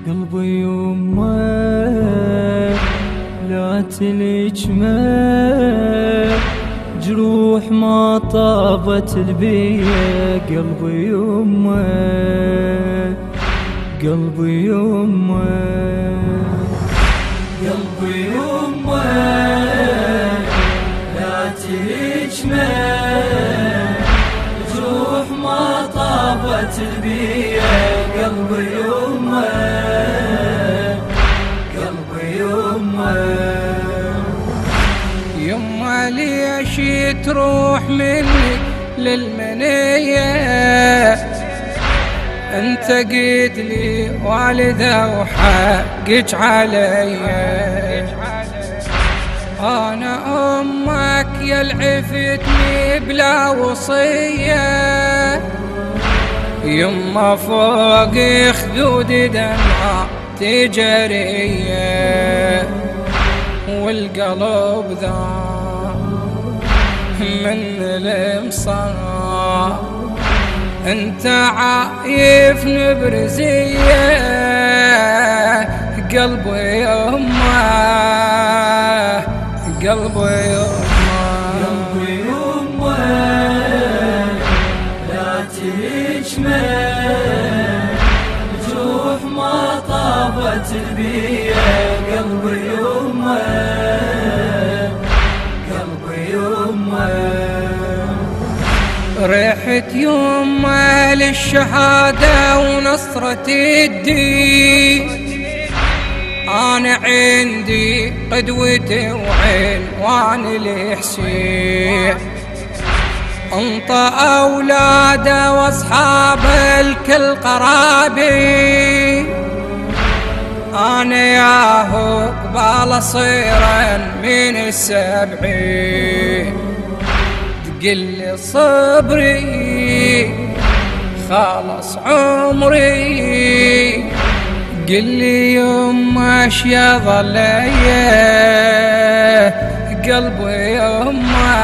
قلبي يمه لا تلجمه، جروح ما طابت البيه. قلبي يمه قلبي يمه قلبي يمه لا تلجمه، جروح ما طابت البيه. قلبي يمه قلبي يمه يما ليش تروح مني للمنية؟ انت قلت لي والده وحقك علي، انا امك يا العفتني بلا وصية. يما فوق خدود دمعة تجريه، والقلب ذا من المصاب. انت عايفني برزية، قلبي يمه قلبي يمه قلبي يمه لا تلجمه، جروح ما طابت البيه. قلبي يمه قلبي يمه ريحة يمه للشهادة ونصرة الدين، أنا عندي قدوتي وعنوان الحسين. انطى أولاده واصحابه الكل قرابي، أنا ياهو قبال صيرا من السبعين. تقل صبري خلص عمري، قل لي يما اش يظليه. قلبي يما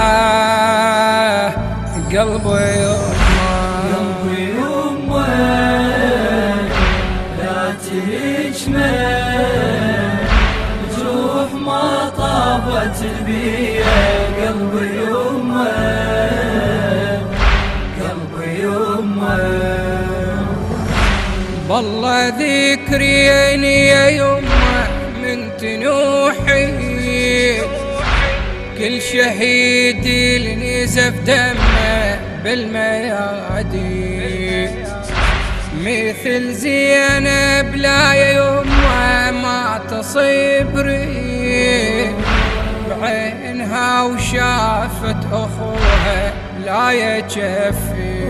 قلبي يما قلبي يمه لا تلجمه، جروح ما طابت البيه. قلبي يمه قلبي يمه والله ذكريني يا يمه من تنوحي، كل شهيد اللي نزف دمه بالميادين. مثل زينب لا يا يمه ما تصبري، بعينها وشافت أخوها لا يكفي.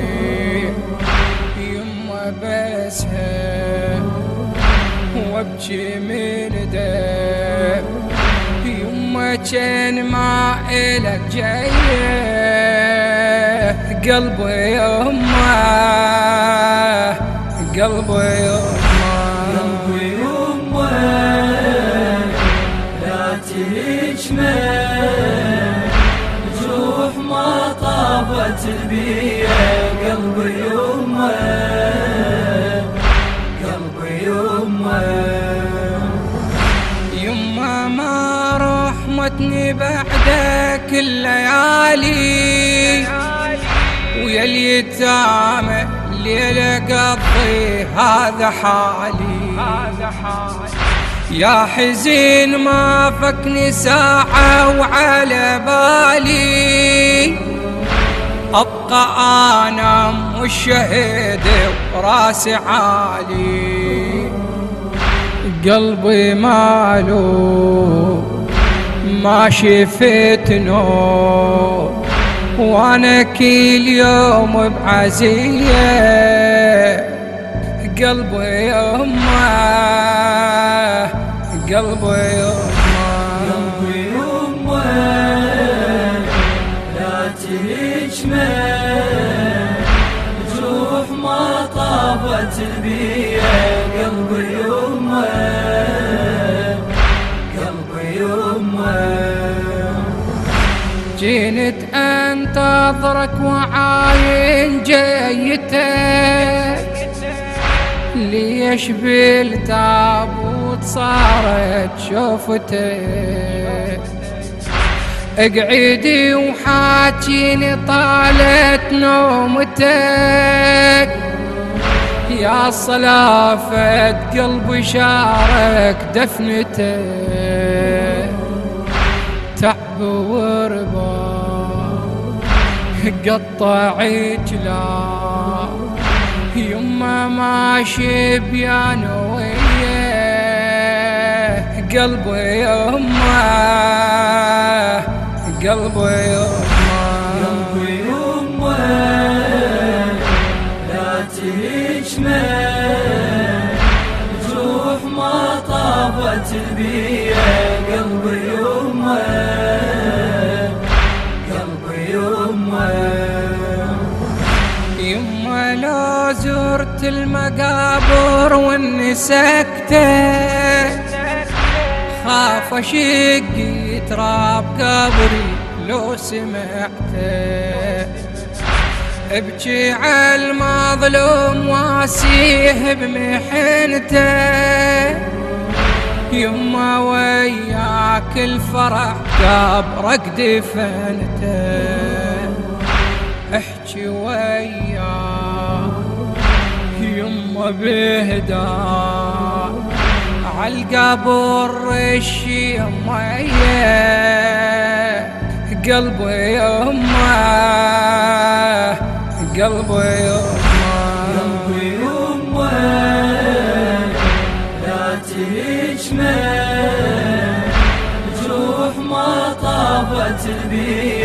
يما بسها وابكي من دم، يما كان ما إلك جايه. قلبي يما قلبي يما قلبي يمه لا تلجمه، جروح ما طابت البيه. قلبي يمه قلبي يمه يما ما رحمتني بعدك الليالي، ويا اليتامى الليلة قضي هذا حالي. يا حزين ما فكني ساعة وعلى بالي، أبقى أنام والشهيد وراسي عالي. قلبي مالو ما شفت نور، وانا كل يوم بعزية. قلبي يما قلبي يما قلبي يمه لا تلجمه، جروح ما طابت البيه. قلبي يمه قلبي يمه جيت انتظرك وعاين جيتك، لي ليش بالتابوت صارت شوفته؟ اقعدي وحاكيني طالت نومتك، يا صلافة قلبي شارك دفنته. تعب وربا قطعت لا يما ماشي بيانو وياه، قلبي يما قلبي يما قلبي يما لا تهجمه، جروح ما طابت بيا. قلبي يما قلبي يما يما لو زرت المقابر واني سكتة، خاف اشق تراب قبري لو سمعته. ابكي على المظلوم واسيه بمحنته، يما وياك الفرح قبرك دفنته. احكي وياه يما بهداء عالقبر رشي يما قلبي يما قلبي يما قلبي يما لا تهجمه، جروح ما طابت بيا.